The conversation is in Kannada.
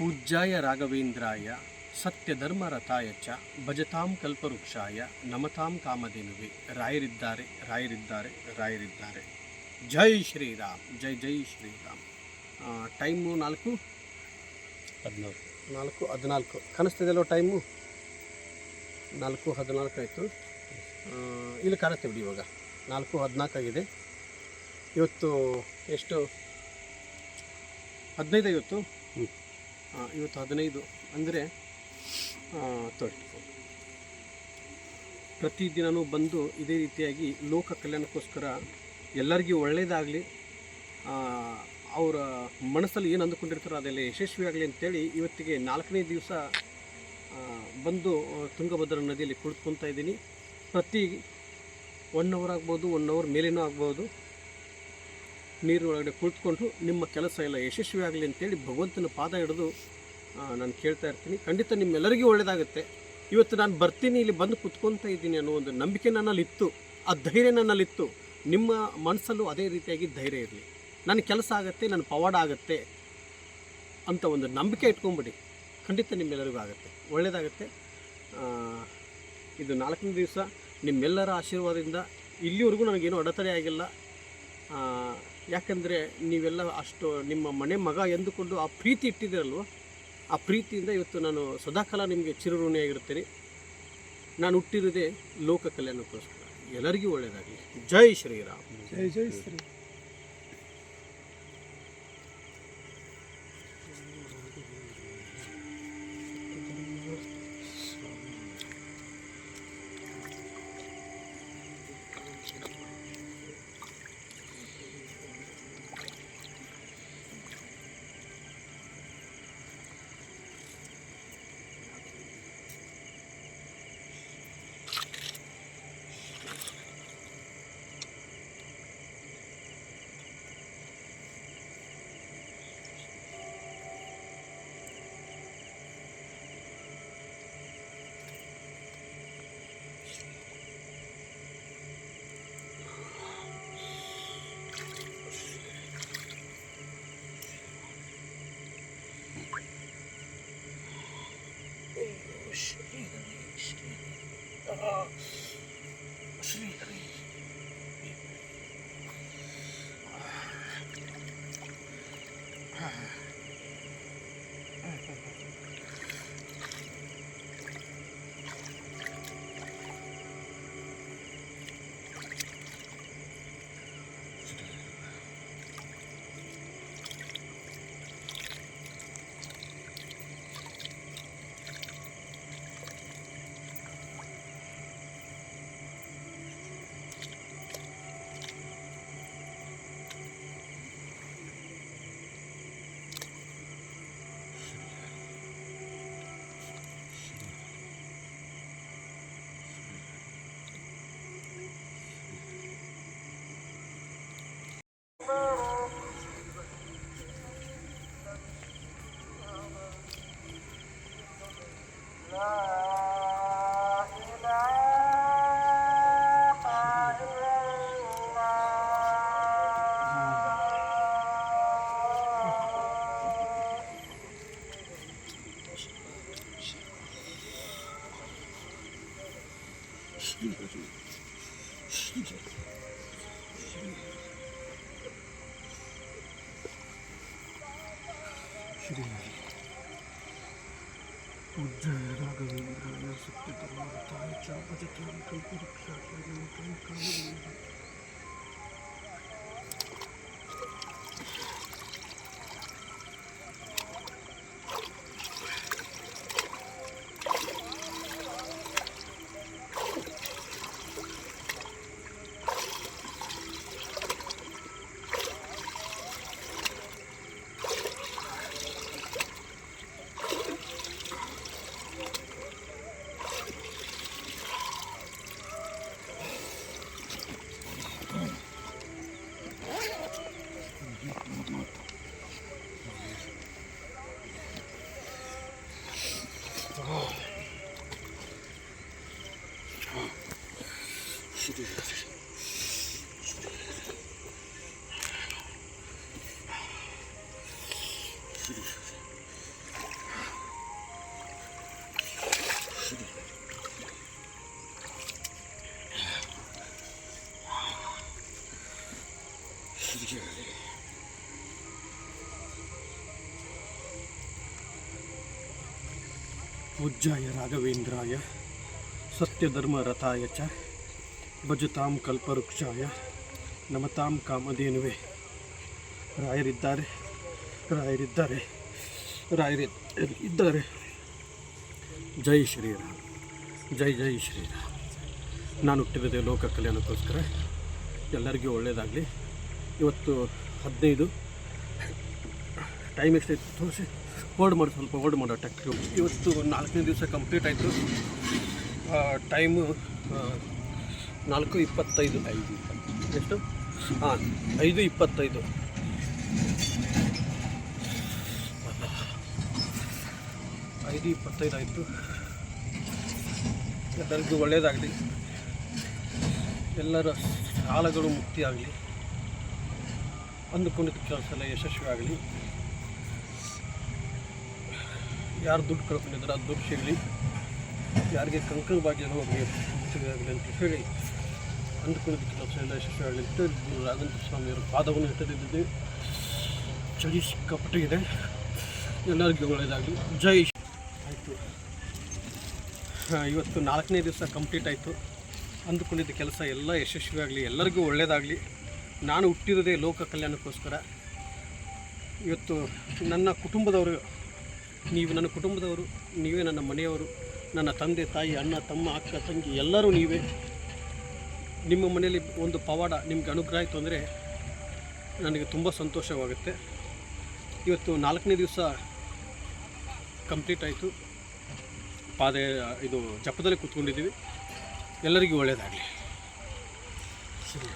ಪೂಜ್ಯಾಯ ರಾಘವೇಂದ್ರಾಯ ಸತ್ಯಧರ್ಮರಥಾಯ ಚ ಭಜತಾಂ ಕಲ್ಪವೃಕ್ಷಾಯ ನಮತಾಂ ಕಾಮಧೇನುವೆ. ರಾಯರಿದ್ದಾರೆ, ರಾಯರಿದ್ದಾರೆ, ರಾಯರಿದ್ದಾರೆ. ಜೈ ಶ್ರೀರಾಮ್, ಜೈ ಜೈ ಶ್ರೀರಾಮ್. ಟೈಮು 4:14 ಕಾಣಿಸ್ತಿದೆಯಲ್ಲೋ? ಟೈಮು 4:14 ಆಯಿತು. ಇಲ್ಲಿ ಕಾಣುತ್ತೆ ಬಿಡಿ, ಇವಾಗ 4:14 ಆಗಿದೆ. ಇವತ್ತು ಎಷ್ಟು? 15 ಇವತ್ತು. ಇವತ್ತು 15 ಅಂದರೆ ಪ್ರತಿದಿನವೂ ಬಂದು ಇದೇ ರೀತಿಯಾಗಿ ಲೋಕ ಕಲ್ಯಾಣಕ್ಕೋಸ್ಕರ ಎಲ್ಲರಿಗೂ ಒಳ್ಳೆಯದಾಗಲಿ, ಅವರ ಮನಸ್ಸಲ್ಲಿ ಏನು ಅಂದುಕೊಂಡಿರ್ತಾರೋ ಅದೆಲ್ಲ ಯಶಸ್ವಿಯಾಗಲಿ ಅಂತೇಳಿ ಇವತ್ತಿಗೆ 4ನೇ ದಿವಸ ಬಂದು ತುಂಗಭದ್ರಾ ನದಿಯಲ್ಲಿ ಕುಳಿತುಕೊಳ್ತಾ ಇದ್ದೀನಿ. ಪ್ರತಿ 1 ಅವರ್ ಆಗ್ಬೋದು, 1 ಅವರ್ ಮೇಲೇನೂ ಆಗ್ಬೋದು, ನೀರೊಳಗಡೆ ಕುಳಿತುಕೊಂಡು ನಿಮ್ಮ ಕೆಲಸ ಎಲ್ಲ ಯಶಸ್ವಿ ಆಗಲಿ ಅಂತೇಳಿ ಭಗವಂತನ ಪಾದ ಹಿಡಿದು ನಾನು ಕೇಳ್ತಾ ಇರ್ತೀನಿ. ಖಂಡಿತ ನಿಮ್ಮೆಲ್ಲರಿಗೂ ಒಳ್ಳೆಯದಾಗುತ್ತೆ. ಇವತ್ತು ನಾನು ಬರ್ತೀನಿ, ಇಲ್ಲಿ ಬಂದು ಕುತ್ಕೊತಾ ಇದ್ದೀನಿ ಅನ್ನೋ ಒಂದು ನಂಬಿಕೆ ನನ್ನಲ್ಲಿತ್ತು, ಆ ಧೈರ್ಯ ನನ್ನಲ್ಲಿತ್ತು. ನಿಮ್ಮ ಮನಸ್ಸಲ್ಲೂ ಅದೇ ರೀತಿಯಾಗಿ ಧೈರ್ಯ ಇರಲಿ. ನನ್ನ ಕೆಲಸ ಆಗುತ್ತೆ, ನನ್ನ ಪವಾಡ ಆಗುತ್ತೆ ಅಂತ ಒಂದು ನಂಬಿಕೆ ಇಟ್ಕೊಂಬಿಡಿ. ಖಂಡಿತ ನಿಮ್ಮೆಲ್ಲರಿಗೂ ಆಗುತ್ತೆ, ಒಳ್ಳೆಯದಾಗುತ್ತೆ. ಇದು 4ನೇ ದಿವಸ. ನಿಮ್ಮೆಲ್ಲರ ಆಶೀರ್ವಾದದಿಂದ ಇಲ್ಲಿವರೆಗೂ ನನಗೇನು ಅಡೆತಡೆ ಆಗಿಲ್ಲ. ಯಾಕಂದರೆ ನೀವೆಲ್ಲ ಅಷ್ಟು ನಿಮ್ಮ ಮನೆ ಮಗ ಎಂದುಕೊಂಡು ಆ ಪ್ರೀತಿ ಇಟ್ಟಿದ್ದೀರಲ್ವ, ಆ ಪ್ರೀತಿಯಿಂದ ಇವತ್ತು ನಾನು ಸದಾಕಾಲ ನಿಮಗೆ ಚಿರಋಣಿಯಾಗಿರ್ತೀನಿ. ನಾನು ಹುಟ್ಟಿರೋದೇ ಲೋಕ ಕಲ್ಯಾಣಕ್ಕೋಸ್ಕರ. ಎಲ್ಲರಿಗೂ ಒಳ್ಳೆಯದಾಗಲಿ. ಜೈ ಶ್ರೀರಾಮ್, ಜೈ ಜೈ ಶ್ರೀ. ಪೂಜ್ಯಾಯ ರಾಘವೇಂದ್ರಾಯ ಸತ್ಯಧರ್ಮರಥಾಯ ಚ ಭಜತಾಂ ಕಲ್ಪವೃಕ್ಷಾಯ ನಮತಾಂ ಕಾಮಧೇನುವೆ. ಪೂಜ್ಯಾಯ ರಾಘವೇಂದ್ರಾಯ ಸತ್ಯಧರ್ಮರಥಾಯ ಚ ಭಜತಾಂ ಕಲ್ಪವೃಕ್ಷಾಯ ನಮತಾಂ ಕಾಮಧೇನುವೆ. ರಾಯರಿದ್ದಾರೆ, ರಾಯರಿದ್ದಾರೆ, ರಾಯರಿದ್ದಾರೆ. ಜೈ ಶ್ರೀರಾಮ್, ಜೈ ಜೈ ಶ್ರೀರಾಮ್. ನಾನು ಹುಟ್ಟಿರೋದೇ ಲೋಕ ಕಲ್ಯಾಣಕ್ಕೋಸ್ಕರ. ಎಲ್ಲರಿಗೂ ಒಳ್ಳೆಯದಾಗಲಿ. ಇವತ್ತು 15 ಟೈಮ್ ಎಷ್ಟೈತು ತೋರಿಸಿ ಓಲ್ಡ್ ಮಾಡಿ, ಸ್ವಲ್ಪ ಓಲ್ಡ್ ಮಾಡೋ ಟ್ಯಾಕ್ಟ್ರಿ. ಇವತ್ತು 4ನೇ ದಿವಸ ಕಂಪ್ಲೀಟ್ ಆಯಿತು. ಟೈಮು 4:25. ಎಷ್ಟು? 5:25. ಆಯಿತು. ಎಲ್ಲರಿಗೂ ಒಳ್ಳೆಯದಾಗಲಿ. ಎಲ್ಲರ ಸಾಲಗಳು ಮುಕ್ತಿಯಾಗಲಿ. ಅಂದುಕೊಂಡಿದ್ದ ಕೆಲಸ ಎಲ್ಲ ಯಶಸ್ವಿ ಆಗಲಿ. ಯಾರು ದುಡ್ಡು ಕಳ್ಕೊಂಡಿದ್ರೆ ಅದು ದುಡ್ಡು ಸಿಗಲಿ. ಯಾರಿಗೆ ಕಂಕಣ ಭಾಗ್ಯ ಹೋಗಲಿ ಆಗಲಿ ಅಂತ ಹೇಳಿ ಅಂದುಕೊಂಡಿದ್ದ ಕೆಲಸ ಎಲ್ಲ ಯಶಸ್ವಿ ಆಗಲಿ ಅಂತ ಗುರು ರಾಘವೇಂದ್ರ ಸ್ವಾಮಿಯವರು ಪಾದವನ್ನು ಇಟ್ಟಿದ್ದಿದ್ದೀವಿ. ಚಳಿ ಸಿಕ್ಕಾಪಟ್ಟಿದೆ. ಎಲ್ಲರಿಗೂ ಒಳ್ಳೆಯದಾಗಲಿ. ಜೈ. ಆಯಿತು, ಇವತ್ತು 4ನೇ ದಿವಸ ಕಂಪ್ಲೀಟ್ ಆಯಿತು. ಅಂದುಕೊಂಡಿದ್ದ ಕೆಲಸ ಎಲ್ಲ ಯಶಸ್ವಿ ಆಗಲಿ, ಎಲ್ಲರಿಗೂ ಒಳ್ಳೆಯದಾಗಲಿ. ನಾನು ಹುಟ್ಟಿರೋದೇ ಲೋಕ ಕಲ್ಯಾಣಕ್ಕೋಸ್ಕರ. ಇವತ್ತು ನನ್ನ ಕುಟುಂಬದವರು, ನೀವು ನನ್ನ ಕುಟುಂಬದವರು, ನೀವೇ ನನ್ನ ಮನೆಯವರು, ನನ್ನ ತಂದೆ ತಾಯಿ, ಅಣ್ಣ ತಮ್ಮ, ಅಕ್ಕ ತಂಗಿ ಎಲ್ಲರೂ ನೀವೇ. ನಿಮ್ಮ ಮನೆಯಲ್ಲಿ ಒಂದು ಪವಾಡ ನಿಮ್ಗೆ ಅನುಗ್ರಹ ಆಯಿತು ಅಂದರೆ ನನಗೆ ತುಂಬ ಸಂತೋಷವಾಗುತ್ತೆ. ಇವತ್ತು 4ನೇ ದಿವಸ ಕಂಪ್ಲೀಟ್ ಆಯಿತು. ಇದು ಜಪದಲ್ಲಿ ಕೂತ್ಕೊಂಡಿದ್ದೀವಿ. ಎಲ್ಲರಿಗೂ ಒಳ್ಳೆಯದಾಗಲಿ. ಸರಿ.